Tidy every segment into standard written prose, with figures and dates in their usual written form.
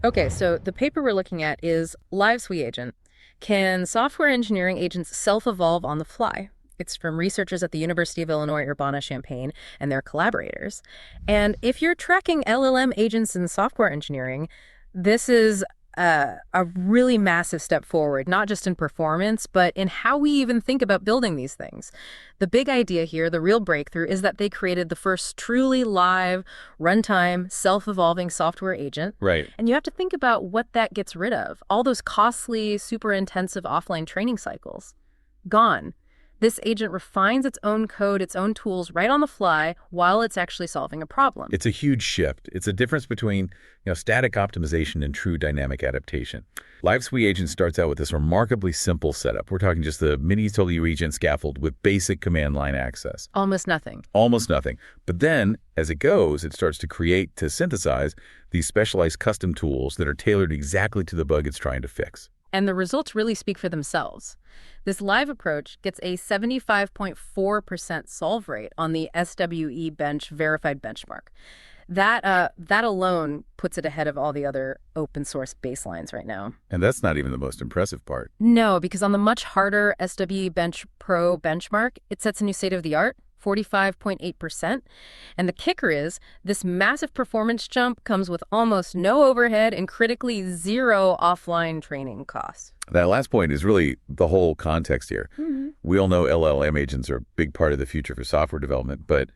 Okay, so the paper we're looking at is Live-SWE-agent. Can software engineering agents self-evolve on the fly? It's from researchers at the University of Illinois Urbana-Champaign and their collaborators. And if you're tracking LLM agents in software engineering, this is a really massive step forward, not just in performance, but in how we even think about building these things. The big idea here, the real breakthrough, is that they created the first truly live, runtime, self-evolving software agent. Right. And you have to think about what that gets rid of. All those costly, super intensive offline training cycles. Gone. This agent refines its own code, its own tools right on the fly while it's actually solving a problem. It's a huge shift. It's a difference between static optimization and true dynamic adaptation. Live-SWE-agent starts out with this remarkably simple setup. We're talking just the mini SWE-agent scaffold with basic command line access. Almost nothing. Almost nothing. But then, as it goes, it starts to create, to synthesize, these specialized custom tools that are tailored exactly to the bug it's trying to fix. And the results really speak for themselves. This live approach gets a 75.4% solve rate on the SWE-bench verified benchmark. That alone puts it ahead of all the other open source baselines right now. And that's not even the most impressive part. No, because on the much harder SWE-bench Pro benchmark, it sets a new state of the art, 45.8%. And the kicker is, this massive performance jump comes with almost no overhead and critically zero offline training costs. That last point is really the whole context here. Mm-hmm. We all know LLM agents are a big part of the future for software development, but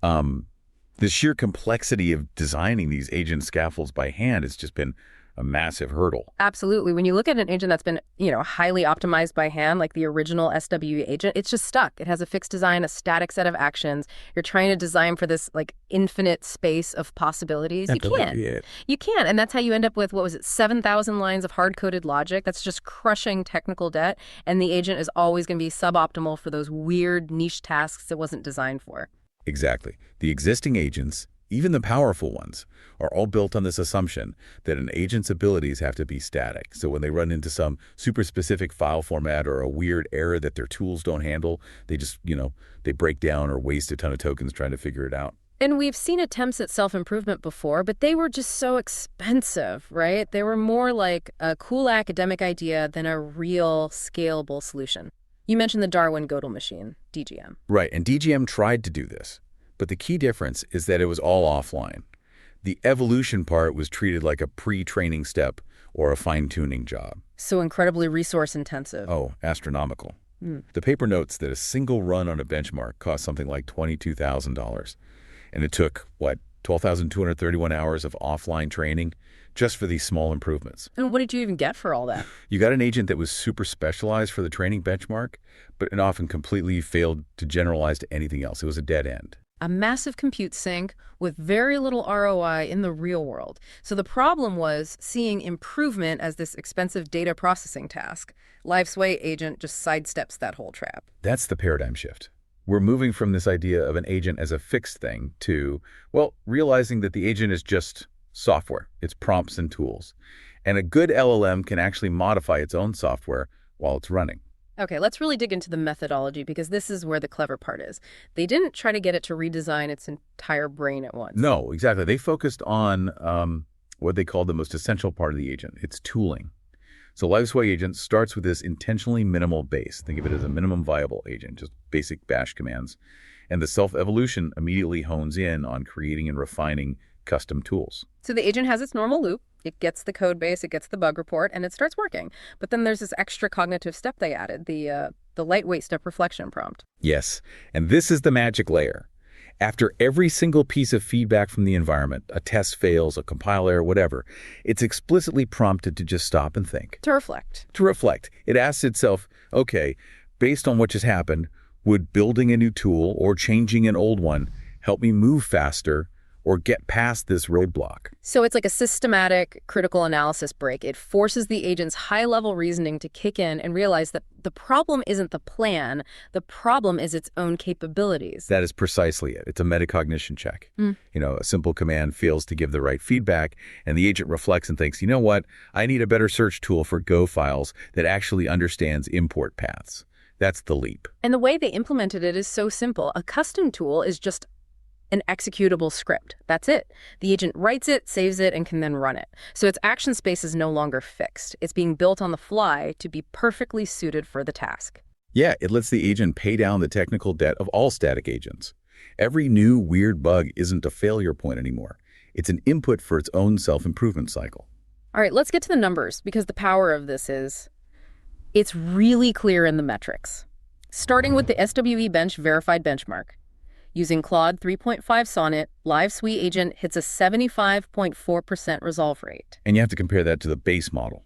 the sheer complexity of designing these agent scaffolds by hand has just been a massive hurdle. Absolutely. When you look at an agent that's been, highly optimized by hand, like the original SWE agent, it's just stuck. It has a fixed design, a static set of actions. You're trying to design for this infinite space of possibilities. You can't. You can't. And that's how you end up with, 7,000 lines of hard-coded logic. That's just crushing technical debt. And the agent is always going to be suboptimal for those weird niche tasks it wasn't designed for. Exactly. The existing agents, even the powerful ones, are all built on this assumption that an agent's abilities have to be static. So when they run into some super specific file format or a weird error that their tools don't handle, they just, they break down or waste a ton of tokens trying to figure it out. And we've seen attempts at self-improvement before, but they were just so expensive, right? They were more like a cool academic idea than a real scalable solution. You mentioned the Darwin Gödel machine, DGM. Right, and DGM tried to do this. But the key difference is that it was all offline. The evolution part was treated like a pre-training step or a fine-tuning job. So incredibly resource-intensive. Oh, astronomical. The paper notes that a single run on a benchmark cost something like $22,000. And it took, 12,231 hours of offline training just for these small improvements. And what did you even get for all that? You got an agent that was super specialized for the training benchmark, but it often completely failed to generalize to anything else. It was a dead end. A massive compute sink with very little ROI in the real world. So the problem was seeing improvement as this expensive data processing task. Live-SWE-agent just sidesteps that whole trap. That's the paradigm shift. We're moving from this idea of an agent as a fixed thing to, realizing that the agent is just software. It's prompts and tools. And a good LLM can actually modify its own software while it's running. Okay, let's really dig into the methodology because this is where the clever part is. They didn't try to get it to redesign its entire brain at once. No, exactly. They focused on what they call the most essential part of the agent. It's tooling. So Live-SWE-agent starts with this intentionally minimal base. Think of it as a minimum viable agent, just basic bash commands. And the self-evolution immediately hones in on creating and refining custom tools. So the agent has its normal loop. It gets the code base, it gets the bug report, and it starts working. But then there's this extra cognitive step they added, the lightweight step reflection prompt. Yes, and this is the magic layer. After every single piece of feedback from the environment, a test fails, a compile error, whatever, it's explicitly prompted to just stop and think. To reflect. To reflect. It asks itself, okay, based on what just happened, would building a new tool or changing an old one help me move faster or get past this roadblock? So it's like a systematic critical analysis break. It forces the agent's high-level reasoning to kick in and realize that the problem isn't the plan, the problem is its own capabilities. That is precisely it. It's a metacognition check. A simple command fails to give the right feedback, and the agent reflects and thinks, you know what, I need a better search tool for Go files that actually understands import paths. That's the leap. And the way they implemented it is so simple. A custom tool is just an executable script. That's it. The agent writes it, saves it, and can then run it. So its action space is no longer fixed. It's being built on the fly to be perfectly suited for the task. Yeah, it lets the agent pay down the technical debt of all static agents. Every new weird bug isn't a failure point anymore. It's an input for its own self-improvement cycle. All right, let's get to the numbers, because the power of this is, it's really clear in the metrics. Starting with the SWE-bench verified benchmark. Using Claude 3.5 Sonnet, Live-SWE-agent hits a 75.4% resolve rate. And you have to compare that to the base model.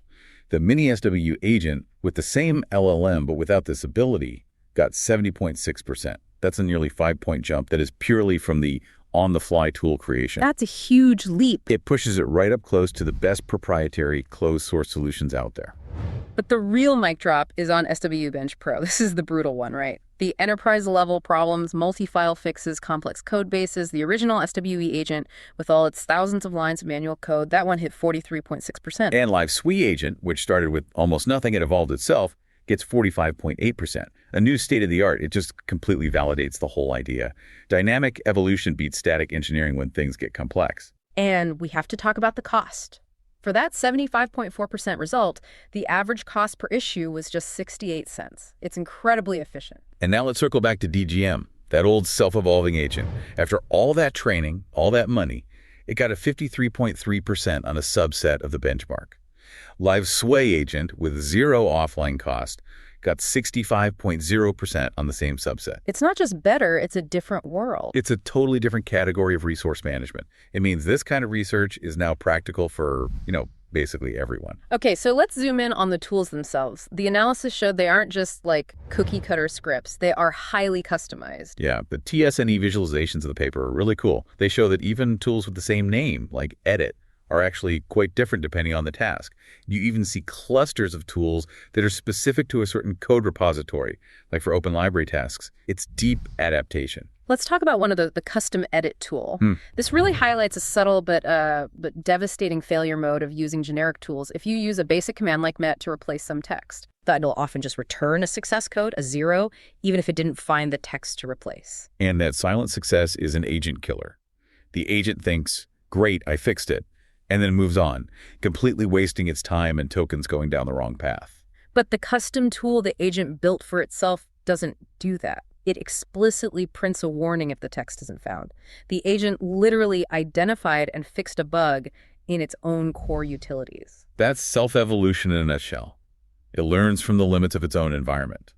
The mini SW agent, with the same LLM but without this ability, got 70.6%. That's a nearly 5-point jump that is purely from the on-the-fly tool creation. That's a huge leap. It pushes it right up close to the best proprietary closed-source solutions out there. But the real mic drop is on SWE-bench Pro. This is the brutal one, right? The enterprise-level problems, multi-file fixes, complex code bases, the original SWE-agent with all its thousands of lines of manual code, that one hit 43.6%. And Live-SWE-agent, which started with almost nothing and evolved itself, gets 45.8%. A new state-of-the-art. It just completely validates the whole idea. Dynamic evolution beats static engineering when things get complex. And we have to talk about the cost. For that 75.4% result, the average cost per issue was just 68 cents. It's incredibly efficient. And now let's circle back to DGM, that old self-evolving agent. After all that training, all that money, it got a 53.3% on a subset of the benchmark. Live-SWE-agent, with zero offline cost, got 65.0% on the same subset. It's not just better, it's a different world. It's a totally different category of resource management. It means this kind of research is now practical for, basically everyone. Okay, so let's zoom in on the tools themselves. The analysis showed they aren't just like cookie-cutter scripts. They are highly customized. Yeah, the TS&E visualizations of the paper are really cool. They show that even tools with the same name, like edit, are actually quite different depending on the task. You even see clusters of tools that are specific to a certain code repository, like for open library tasks. It's deep adaptation. Let's talk about one of the custom edit tool. This really highlights a subtle but devastating failure mode of using generic tools. If you use a basic command like met to replace some text, that'll often just return a success code, a 0, even if it didn't find the text to replace. And that silent success is an agent killer. The agent thinks, great, I fixed it, and then moves on, completely wasting its time and tokens going down the wrong path. But the custom tool the agent built for itself doesn't do that. It explicitly prints a warning if the text isn't found. The agent literally identified and fixed a bug in its own core utilities. That's self-evolution in a nutshell. It learns from the limits of its own environment.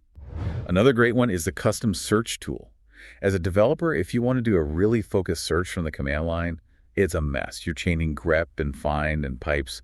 Another great one is the custom search tool. As a developer, if you want to do a really focused search from the command line, it's a mess. You're chaining grep and find and pipes.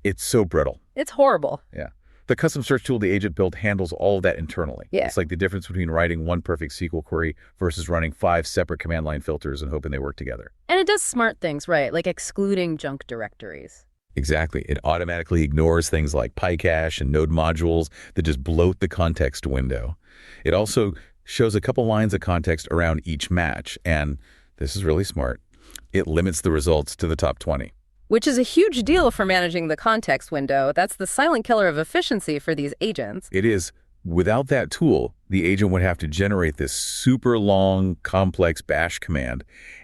It's so brittle. It's horrible. Yeah. The custom search tool the agent built handles all of that internally. Yeah. It's like the difference between writing one perfect SQL query versus running 5 separate command line filters and hoping they work together. And it does smart things, right? Like excluding junk directories. Exactly. It automatically ignores things like PyCache and node modules that just bloat the context window. It also shows a couple lines of context around each match. And this is really smart. It limits the results to the top 20. Which is a huge deal for managing the context window. That's the silent killer of efficiency for these agents. It is. Without that tool, the agent would have to generate this super long, complex bash command,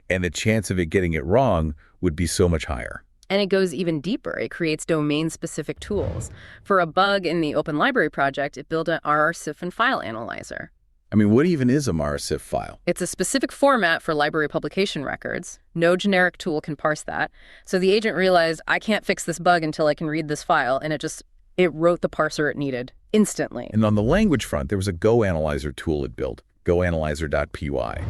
and the chance of it getting it wrong would be so much higher. And it goes even deeper. It creates domain-specific tools. For a bug in the Open Library project, it built an RRSIF and file analyzer. I mean, what even is a MARSIF file? It's a specific format for library publication records. No generic tool can parse that. So the agent realized, I can't fix this bug until I can read this file, and it wrote the parser it needed instantly. And on the language front, there was a Go analyzer tool it built, goanalyzer.py.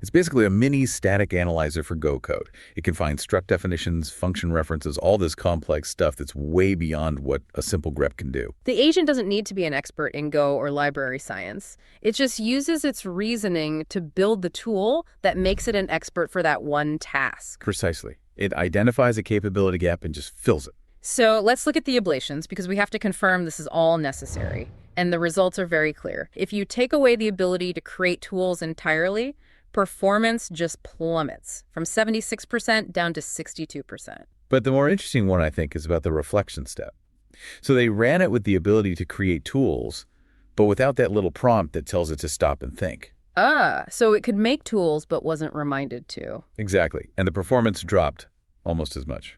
It's basically a mini static analyzer for Go code. It can find struct definitions, function references, all this complex stuff that's way beyond what a simple grep can do. The agent doesn't need to be an expert in Go or library science. It just uses its reasoning to build the tool that makes it an expert for that one task. Precisely. It identifies a capability gap and just fills it. So let's look at the ablations, because we have to confirm this is all necessary. And the results are very clear. If you take away the ability to create tools entirely, performance just plummets from 76% down to 62%. But the more interesting one, I think, is about the reflection step. So they ran it with the ability to create tools, but without that little prompt that tells it to stop and think. Ah, so it could make tools but wasn't reminded to. Exactly. And the performance dropped almost as much,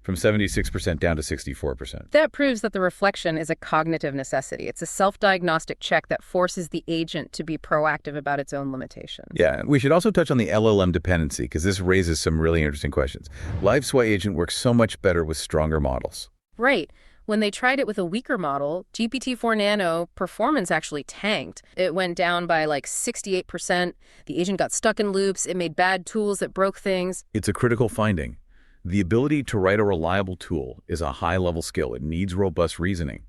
from 76% down to 64%. That proves that the reflection is a cognitive necessity. It's a self-diagnostic check that forces the agent to be proactive about its own limitations. Yeah, and we should also touch on the LLM dependency, because this raises some really interesting questions. Live-SWE-agent works so much better with stronger models. Right. When they tried it with a weaker model, GPT-4 Nano performance actually tanked. It went down by like 68%. The agent got stuck in loops. It made bad tools that broke things. It's a critical finding. The ability to write a reliable tool is a high-level skill. It needs robust reasoning.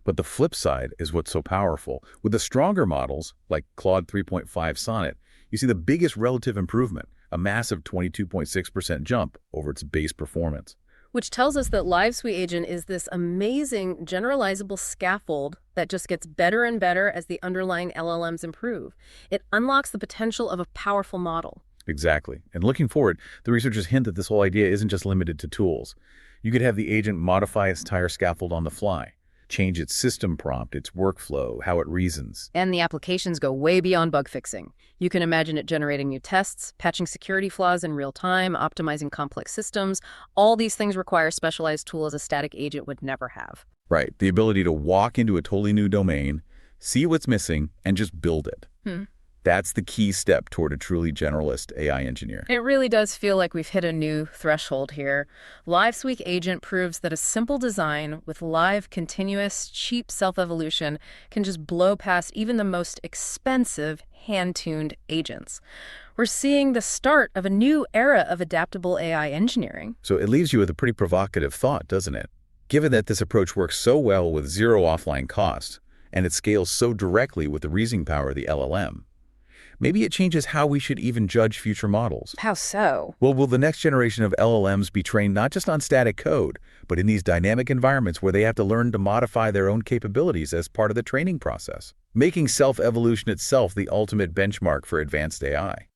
But the flip side is what's so powerful. With the stronger models, like Claude 3.5 Sonnet, you see the biggest relative improvement, a massive 22.6% jump over its base performance. Which tells us that Live-SWE-agent is this amazing generalizable scaffold that just gets better and better as the underlying LLMs improve. It unlocks the potential of a powerful model. Exactly. And looking forward, the researchers hint that this whole idea isn't just limited to tools. You could have the agent modify its entire scaffold on the fly, change its system prompt, its workflow, how it reasons. And the applications go way beyond bug fixing. You can imagine it generating new tests, patching security flaws in real time, optimizing complex systems. All these things require specialized tools a static agent would never have. Right. The ability to walk into a totally new domain, see what's missing, and just build it. That's the key step toward a truly generalist AI engineer. It really does feel like we've hit a new threshold here. Live-SWE-agent proves that a simple design with live, continuous, cheap self-evolution can just blow past even the most expensive, hand-tuned agents. We're seeing the start of a new era of adaptable AI engineering. So it leaves you with a pretty provocative thought, doesn't it? Given that this approach works so well with zero offline cost, and it scales so directly with the reasoning power of the LLM, maybe it changes how we should even judge future models. How so? Well, will the next generation of LLMs be trained not just on static code, but in these dynamic environments where they have to learn to modify their own capabilities as part of the training process, making self-evolution itself the ultimate benchmark for advanced AI?